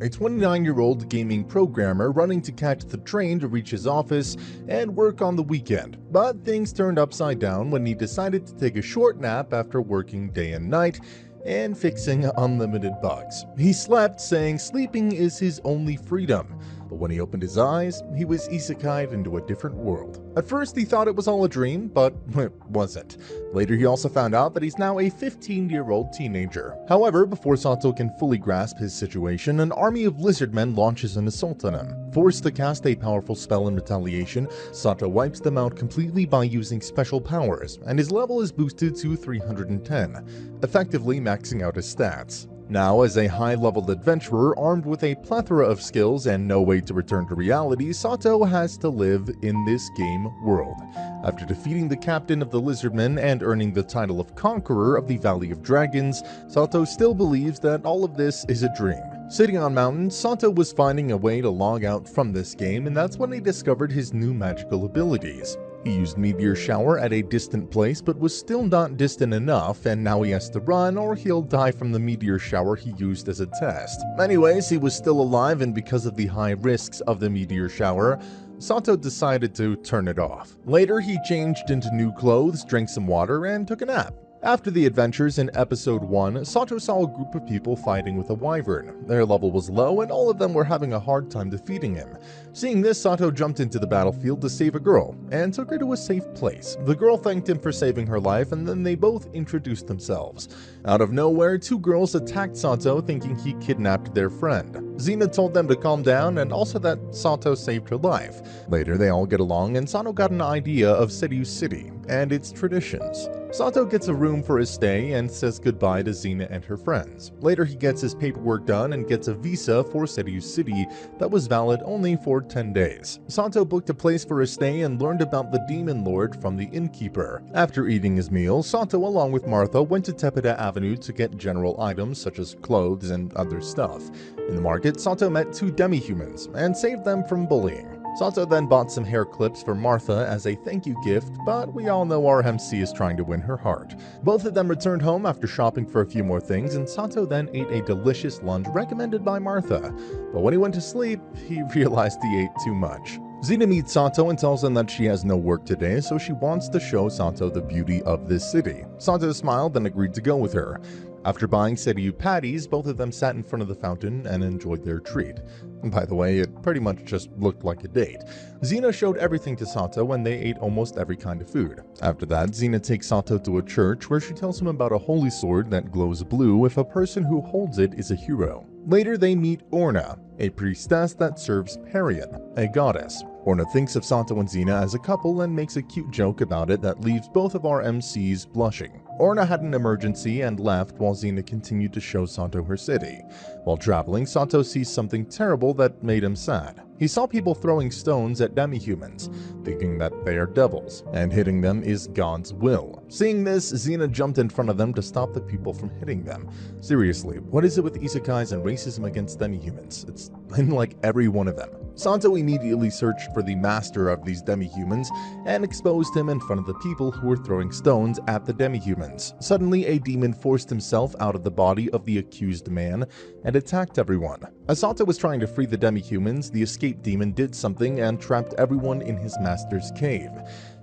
a 29-year-old gaming programmer running to catch the train to reach his office and work on the weekend. But things turned upside down when he decided to take a short nap after working day and night and fixing unlimited bugs. He slept, saying sleeping is his only freedom. But when he opened his eyes, he was isekai'd into a different world. At first, he thought it was all a dream, but it wasn't. Later, he also found out that he's now a 15-year-old teenager. However, before Sato can fully grasp his situation, an army of lizardmen launches an assault on him. Forced to cast a powerful spell in retaliation, Sato wipes them out completely by using special powers, and his level is boosted to 310, effectively maxing out his stats. Now, as a high-leveled adventurer armed with a plethora of skills and no way to return to reality, Sato has to live in this game world. After defeating the captain of the Lizardmen and earning the title of Conqueror of the Valley of Dragons, Sato still believes that all of this is a dream. Sitting on mountain, Sato was finding a way to log out from this game, and that's when he discovered his new magical abilities. He used Meteor Shower at a distant place, but was still not distant enough, and now he has to run or he'll die from the Meteor Shower he used as a test. Anyways, he was still alive, and because of the high risks of the Meteor Shower, Sato decided to turn it off. Later, he changed into new clothes, drank some water, and took a nap. After the adventures in episode 1, Sato saw a group of people fighting with a wyvern. Their level was low and all of them were having a hard time defeating him. Seeing this, Sato jumped into the battlefield to save a girl and took her to a safe place. The girl thanked him for saving her life, and then they both introduced themselves. Out of nowhere, two girls attacked Sato thinking he kidnapped their friend. Xena told them to calm down and also that Sato saved her life. Later, they all get along and Sato got an idea of Seiryu City and its traditions. Sato gets a room for his stay and says goodbye to Xena and her friends. Later, he gets his paperwork done and gets a visa for Seiryu City that was valid only for 10 days. Sato booked a place for his stay and learned about the Demon Lord from the innkeeper. After eating his meal, Sato along with Martha went to Tepeda Avenue to get general items such as clothes and other stuff. In the market, Sato met two demi-humans and saved them from bullying. Sato then bought some hair clips for Martha as a thank you gift, but we all know our MC is trying to win her heart. Both of them returned home after shopping for a few more things, and Sato then ate a delicious lunch recommended by Martha. But when he went to sleep, he realized he ate too much. Xena meets Sato and tells him that she has no work today, so she wants to show Sato the beauty of this city. Sato smiled and agreed to go with her. After buying Seiryu patties, both of them sat in front of the fountain and enjoyed their treat. By the way, it pretty much just looked like a date. Xena showed everything to Sato and they ate almost every kind of food. After that, Xena takes Sato to a church where she tells him about a holy sword that glows blue if a person who holds it is a hero. Later, they meet Orna, a priestess that serves Parian, a goddess. Orna thinks of Sato and Xena as a couple and makes a cute joke about it that leaves both of our MCs blushing. Orna had an emergency and left while Xena continued to show Sato her city. While traveling, Sato sees something terrible that made him sad. He saw people throwing stones at demi-humans, thinking that they are devils, and hitting them is God's will. Seeing this, Xena jumped in front of them to stop the people from hitting them. Seriously, what is it with isekais and racism against demi-humans? It's in like every one of them. Sato immediately searched for the master of these demi-humans and exposed him in front of the people who were throwing stones at the demi-humans. Suddenly, a demon forced himself out of the body of the accused man and attacked everyone. As Sato was trying to free the demi-humans, the escaped demon did something and trapped everyone in his master's cave.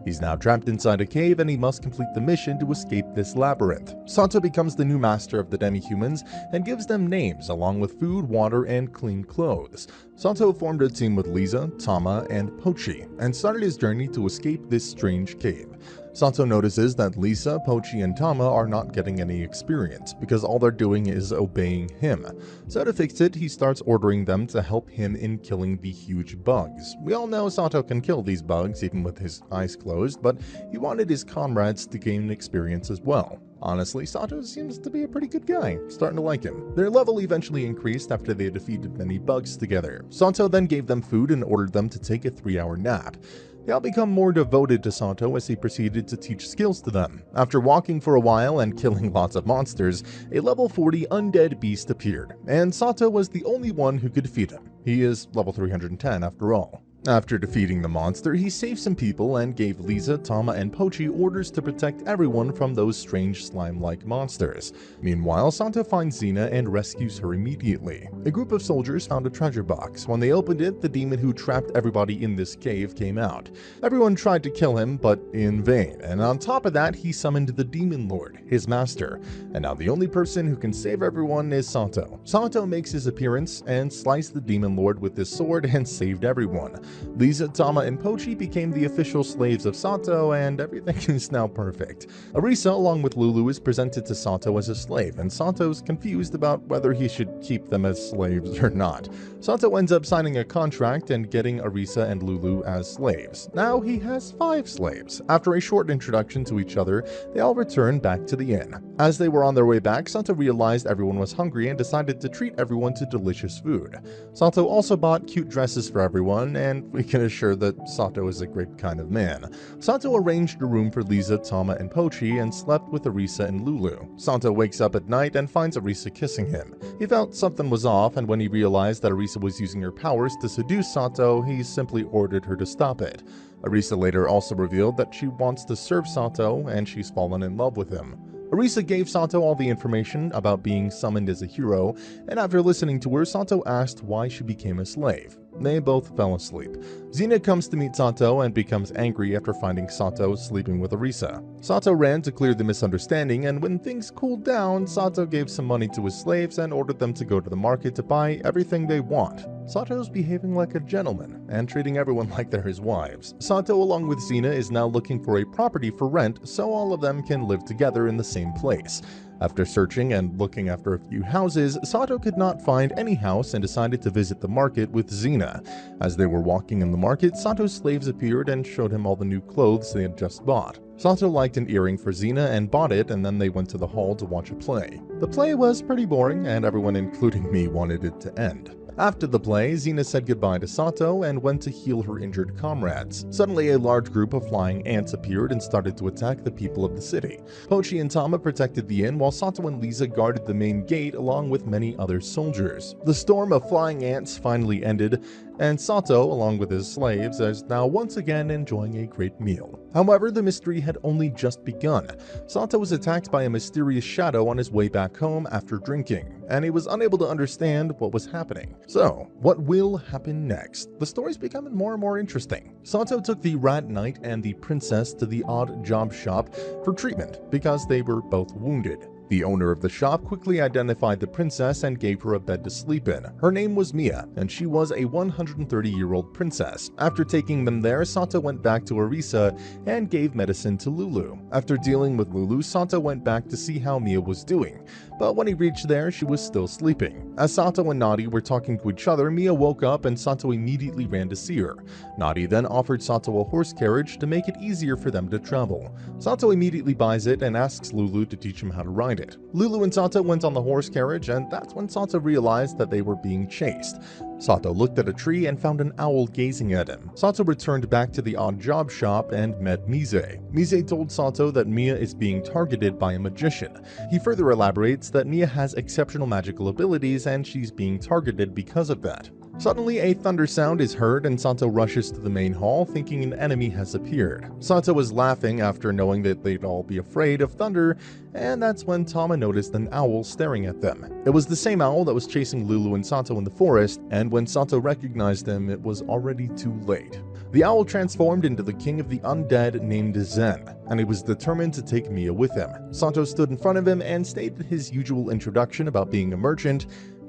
He's now trapped inside a cave and he must complete the mission to escape this labyrinth. Sato becomes the new master of the demi-humans and gives them names along with food, water, and clean clothes. Sato formed a team with Lisa, Tama, and Pochi and started his journey to escape this strange cave. Sato notices that Lisa, Pochi, and Tama are not getting any experience because all they're doing is obeying him. So to fix it, he starts ordering them to help him in killing the huge bugs. We all know Sato can kill these bugs even with his eyes closed, but he wanted his comrades to gain experience as well. Honestly, Sato seems to be a pretty good guy. Starting to like him. Their level eventually increased after they defeated many bugs together. Sato then gave them food and ordered them to take a 3-hour nap. They all become more devoted to Sato as he proceeded to teach skills to them. After walking for a while and killing lots of monsters, a level 40 undead beast appeared, and Sato was the only one who could defeat him. He is level 310 after all. After defeating the monster, he saved some people and gave Lisa, Tama, and Pochi orders to protect everyone from those strange slime-like monsters. Meanwhile, Sato finds Xena and rescues her immediately. A group of soldiers found a treasure box. When they opened it, the demon who trapped everybody in this cave came out. Everyone tried to kill him, but in vain, and on top of that, he summoned the Demon Lord, his master. And now the only person who can save everyone is Sato. Sato makes his appearance and sliced the Demon Lord with his sword and saved everyone. Lisa, Tama, and Pochi became the official slaves of Sato, and everything is now perfect. Arisa, along with Lulu, is presented to Sato as a slave, and Sato's confused about whether he should keep them as slaves or not. Sato ends up signing a contract and getting Arisa and Lulu as slaves. Now he has 5 slaves. After a short introduction to each other, they all return back to the inn. As they were on their way back, Sato realized everyone was hungry and decided to treat everyone to delicious food. Sato also bought cute dresses for everyone, and we can assure that Sato is a great kind of man. Sato arranged a room for Lisa, Tama, and Pochi and slept with Arisa and Lulu. Sato wakes up at night and finds Arisa kissing him. He felt something was off, and when he realized that Arisa was using her powers to seduce Sato, he simply ordered her to stop it. Arisa later also revealed that she wants to serve Sato and she's fallen in love with him. Arisa gave Sato all the information about being summoned as a hero, and after listening to her, Sato asked why she became a slave. They both fell asleep. Xena comes to meet Sato and becomes angry after finding Sato sleeping with Arisa. Sato ran to clear the misunderstanding, and when things cooled down, Sato gave some money to his slaves and ordered them to go to the market to buy everything they want. Sato's behaving like a gentleman and treating everyone like they're his wives. Sato, along with Xena, is now looking for a property for rent so all of them can live together in the same place. After searching and looking after a few houses, Sato could not find any house and decided to visit the market with Xena. As they were walking in the market, Sato's slaves appeared and showed him all the new clothes they had just bought. Sato liked an earring for Xena and bought it, and then they went to the hall to watch a play. The play was pretty boring, and everyone, including me, wanted it to end. After the play, Xena said goodbye to Sato and went to heal her injured comrades. Suddenly, a large group of flying ants appeared and started to attack the people of the city. Pochi and Tama protected the inn, while Sato and Lisa guarded the main gate along with many other soldiers. The storm of flying ants finally ended, and Sato, along with his slaves, is now once again enjoying a great meal. However, the mystery had only just begun. Sato was attacked by a mysterious shadow on his way back home after drinking, and he was unable to understand what was happening. So, what will happen next? The story's becoming more and more interesting. Sato took the Rat Knight and the Princess to the odd job shop for treatment because they were both wounded. The owner of the shop quickly identified the princess and gave her a bed to sleep in. Her name was Mia, and she was a 130-year-old princess. After taking them there, Sato went back to Arisa and gave medicine to Lulu. After dealing with Lulu, Sato went back to see how Mia was doing. But when he reached there, she was still sleeping. As Sato and Nadi were talking to each other, Mia woke up and Sato immediately ran to see her. Nadi then offered Sato a horse carriage to make it easier for them to travel. Sato immediately buys it and asks Lulu to teach him how to ride it. Lulu and Sato went on the horse carriage, and that's when Sato realized that they were being chased. Sato looked at a tree and found an owl gazing at him. Sato returned back to the odd job shop and met Mise. Mise told Sato that Mia is being targeted by a magician. He further elaborates that Mia has exceptional magical abilities and she's being targeted because of that. Suddenly, a thunder sound is heard and Sato rushes to the main hall thinking an enemy has appeared. Sato was laughing after knowing that they'd all be afraid of thunder, and that's when Tama noticed an owl staring at them. It was the same owl that was chasing Lulu and Sato in the forest, and when Sato recognized him, it was already too late. The owl transformed into the king of the undead named Zen, and he was determined to take Mia with him. Sato stood in front of him and stated his usual introduction about being a merchant.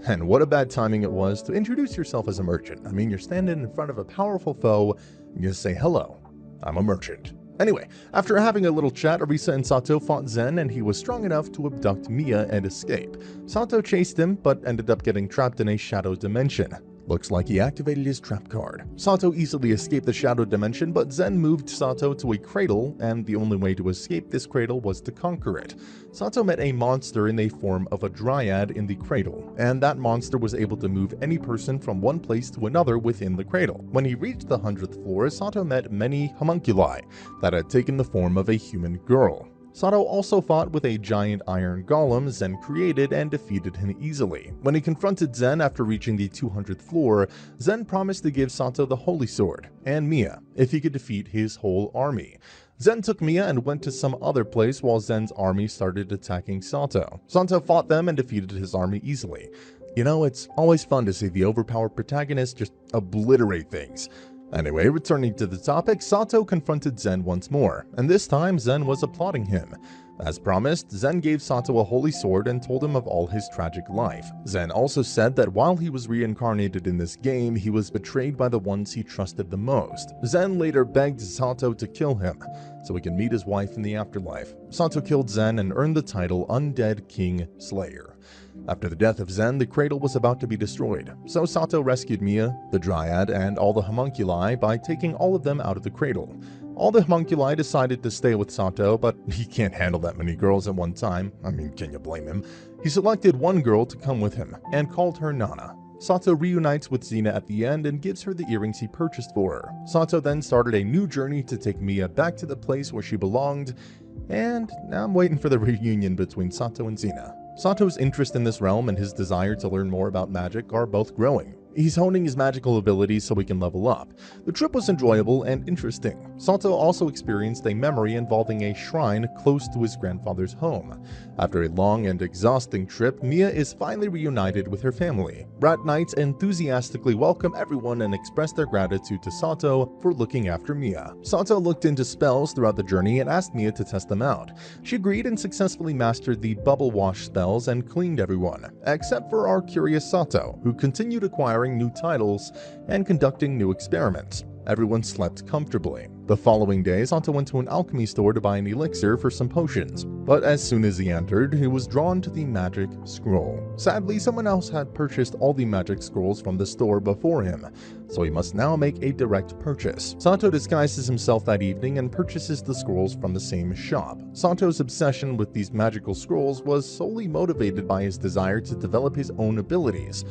And what a bad timing it was to introduce yourself as a merchant. I mean, you're standing in front of a powerful foe, and you say, "Hello, I'm a merchant." Anyway, after having a little chat, Arisa and Sato fought Zen, and he was strong enough to abduct Mia and escape. Sato chased him, but ended up getting trapped in a shadow dimension. Looks like he activated his trap card. Sato easily escaped the shadow dimension, but Zen moved Sato to a cradle, and the only way to escape this cradle was to conquer it. Sato met a monster in the form of a dryad in the cradle, and that monster was able to move any person from one place to another within the cradle. When he reached the 100th floor, Sato met many homunculi that had taken the form of a human girl. Sato also fought with a giant iron golem Zen created and defeated him easily. When he confronted Zen after reaching the 200th floor, Zen promised to give Sato the Holy Sword and Mia if he could defeat his whole army. Zen took Mia and went to some other place while Zen's army started attacking Sato. Sato fought them and defeated his army easily. You know, it's always fun to see the overpowered protagonist just obliterate things. Anyway, returning to the topic, Sato confronted Zen once more, and this time Zen was applauding him. As promised, Zen gave Sato a holy sword and told him of all his tragic life. Zen also said that while he was reincarnated in this game, he was betrayed by the ones he trusted the most. Zen later begged Sato to kill him, so he can meet his wife in the afterlife. Sato killed Zen and earned the title Undead King Slayer. After the death of Zen, the cradle was about to be destroyed, so Sato rescued Mia, the Dryad, and all the homunculi by taking all of them out of the cradle. All the homunculi decided to stay with Sato, but he can't handle that many girls at one time. I mean, can you blame him? He selected one girl to come with him, and called her Nana. Sato reunites with Xena at the end and gives her the earrings he purchased for her. Sato then started a new journey to take Mia back to the place where she belonged, and now I'm waiting for the reunion between Sato and Xena. Sato's interest in this realm and his desire to learn more about magic are both growing. He's honing his magical abilities so he can level up. The trip was enjoyable and interesting. Sato also experienced a memory involving a shrine close to his grandfather's home. After a long and exhausting trip, Mia is finally reunited with her family. Rat Knights enthusiastically welcome everyone and express their gratitude to Sato for looking after Mia. Sato looked into spells throughout the journey and asked Mia to test them out. She agreed and successfully mastered the bubble wash spells and cleaned everyone, except for our curious Sato, who continued acquiring new titles and conducting new experiments. Everyone slept comfortably. The following day, Sato went to an alchemy store to buy an elixir for some potions, but as soon as he entered, he was drawn to the magic scroll. Sadly, someone else had purchased all the magic scrolls from the store before him, so he must now make a direct purchase. Sato disguises himself that evening and purchases the scrolls from the same shop. Sato's obsession with these magical scrolls was solely motivated by his desire to develop his own abilities.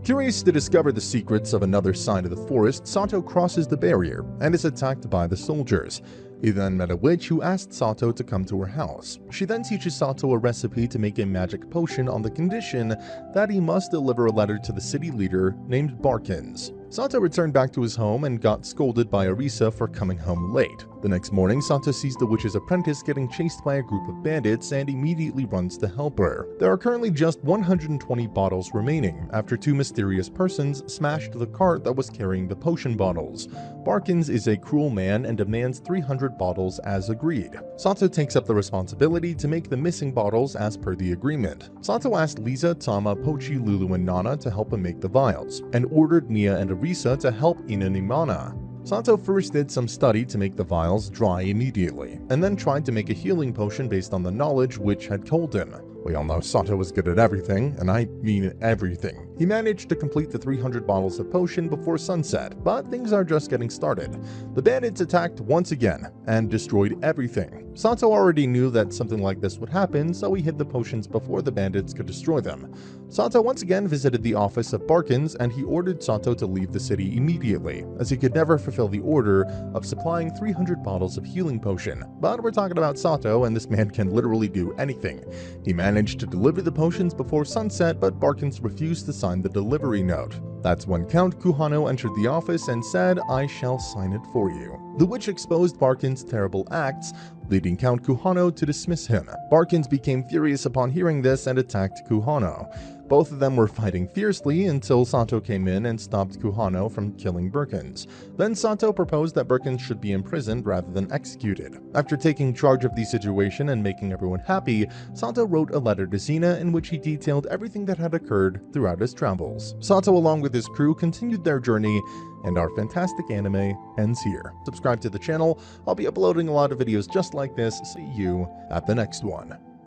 Curious to discover the secrets of another side of the forest, Sato crosses the barrier and is attacked by the soldiers. He then met a witch who asked Sato to come to her house. She then teaches Sato a recipe to make a magic potion on the condition that he must deliver a letter to the city leader named Barkins. Sato returned back to his home and got scolded by Arisa for coming home late. The next morning, Sato sees the witch's apprentice getting chased by a group of bandits and immediately runs to help her. There are currently just 120 bottles remaining after two mysterious persons smashed the cart that was carrying the potion bottles. Barkins is a cruel man and demands 300 bottles as agreed. Sato takes up the responsibility to make the missing bottles as per the agreement. Sato asked Lisa, Tama, Pochi, Lulu, and Nana to help him make the vials, and ordered Nia and Arisa to help Inanimana. Sato first did some study to make the vials dry immediately, and then tried to make a healing potion based on the knowledge Witch had told him. We all know Sato was good at everything, and I mean everything. He managed to complete the 300 bottles of potion before sunset, but things are just getting started. The bandits attacked once again and destroyed everything. Sato already knew that something like this would happen, so he hid the potions before the bandits could destroy them. Sato once again visited the office of Barkins, and he ordered Sato to leave the city immediately, as he could never fulfill the order of supplying 300 bottles of healing potion. But we're talking about Sato, and this man can literally do anything. He managed to deliver the potions before sunset, but Barkins refused to sign the delivery note. That's when Count Kuhano entered the office and said, "I shall sign it for you." The witch exposed Barkins' terrible acts, leading Count Kuhano to dismiss him. Barkins became furious upon hearing this and attacked Kuhano. Both of them were fighting fiercely until Sato came in and stopped Kuhano from killing Barkins. Then Sato proposed that Barkins should be imprisoned rather than executed. After taking charge of the situation and making everyone happy, Sato wrote a letter to Xena in which he detailed everything that had occurred throughout his travels. Sato, along with his crew, continued their journey, and our fantastic anime ends here. Subscribe to the channel. I'll be uploading a lot of videos just like this. See you at the next one.